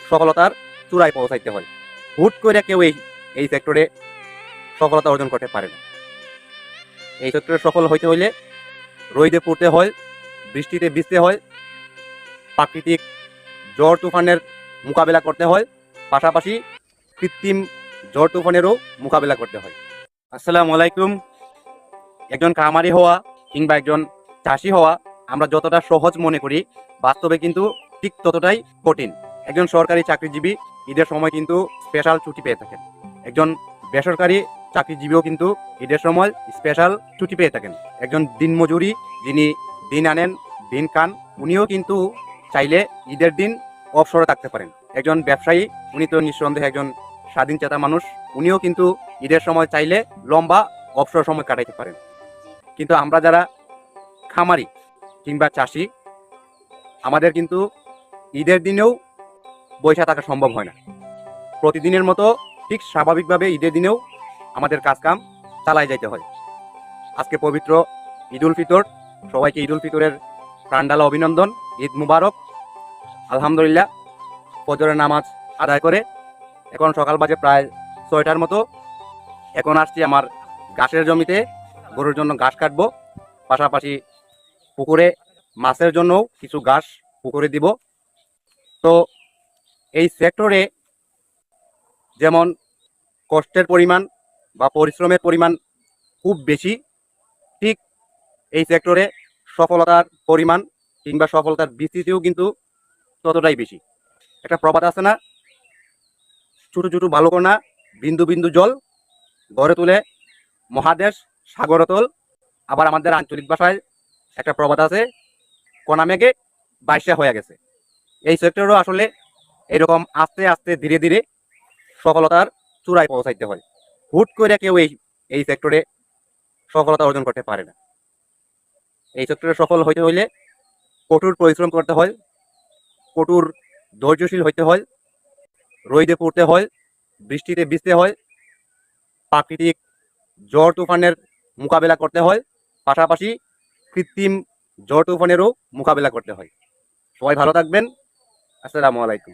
সফলতার চূড়ায় পৌঁছাইতে হয়। হুট করে কেউ এই সেক্টরে সফলতা অর্জন করতে পারে না। এই সেক্টরে সফল হইতে হইলে রোদে পড়তে হয়, বৃষ্টিতে ভিজতে হয়, প্রাকৃতিক ঝড় তুফানের মোকাবেলা করতে হয়, পাশাপাশি কৃত্রিম ঝড় তুফানেরও মোকাবেলা করতে হয়। আসসালামু আলাইকুম। একজন খামারি হওয়া কিংবা একজন চাষি হওয়া আমরা যতটা সহজ মনে করি, বাস্তবে কিন্তু ঠিক ততটাই কঠিন। একজন সরকারি চাকরিজীবী ঈদের সময় কিন্তু স্পেশাল ছুটি পেয়ে থাকেন। একজন বেসরকারি চাকরিজীবীও কিন্তু ঈদের সময় স্পেশাল ছুটি পেয়ে থাকেন। একজন দিনমজুরি যিনি দিন আনেন দিন খান, উনিও কিন্তু চাইলে ঈদের দিন অবসরে থাকতে পারেন। একজন ব্যবসায়ী, উনি তো নিঃসন্দেহে একজন স্বাধীন চেতা মানুষ, উনিও কিন্তু ঈদের সময় চাইলে লম্বা অবসর সময় কাটাইতে পারেন। কিন্তু আমরা যারা খামারি কিংবা চাষি, আমাদের কিন্তু ঈদের দিনেও বৈশা থাকা সম্ভব হয় না। প্রতিদিনের মতো ঠিক স্বাভাবিকভাবে ঈদের দিনেও আমাদের কাজকাম চালাই যাইতে হয়। আজকে পবিত্র ঈদ উল ফিতর, সবাইকে ঈদ উল ফিতরের প্রাণঢালা অভিনন্দন। ঈদ মুবারক। আলহামদুলিল্লাহ, ফজরের নামাজ আদায় করে এখন সকাল বাজে প্রায় 6টার মতো। এখন আসছি আমার ঘাসের জমিতে গরুর জন্য ঘাস কাটবো, পাশাপাশি পুকুরে মাছের জন্যও কিছু ঘাস পুকুরে দিব। তো এই সেক্টরে যেমন কষ্টের পরিমাণ বা পরিশ্রমের পরিমাণ খুব বেশি, ঠিক এই সেক্টরে সফলতার পরিমাণ কিংবা সফলতার বিস্তৃতিও কিন্তু ততটাই বেশি। একটা প্রবাদ আছে না, ছোটো ছোটো বালুকণা বিন্দু বিন্দু জল গড়ে তুলে মহাদেশ সাগরতল। আবার আমাদের আঞ্চলিক ভাষায় একটা প্রবাদ আছে, কণা মেঘে বাইশা হয়ে গেছে। এই সেক্টরও আসলে এরকম আস্তে আস্তে ধীরে ধীরে সফলতার চূড়ায় পৌঁছাইতে হয়। হুট করে কেউ এই সেক্টরে সফলতা অর্জন করতে পারে না। এই সেক্টরে সফল হইতে হইলে কঠোর পরিশ্রম করতে হয়, কঠোর ধৈর্যশীল হইতে হয়, রোদে পড়তে হয়, বৃষ্টিতে ভিজতে হয়, প্রাকৃতিক ঝড় তুফানের মোকাবেলা করতে হয়, পাশাপাশি কৃত্রিম ঝড় তুফানেরও মোকাবেলা করতে হয়। সবাই ভালো থাকবেন। আসসালামু আলাইকুম।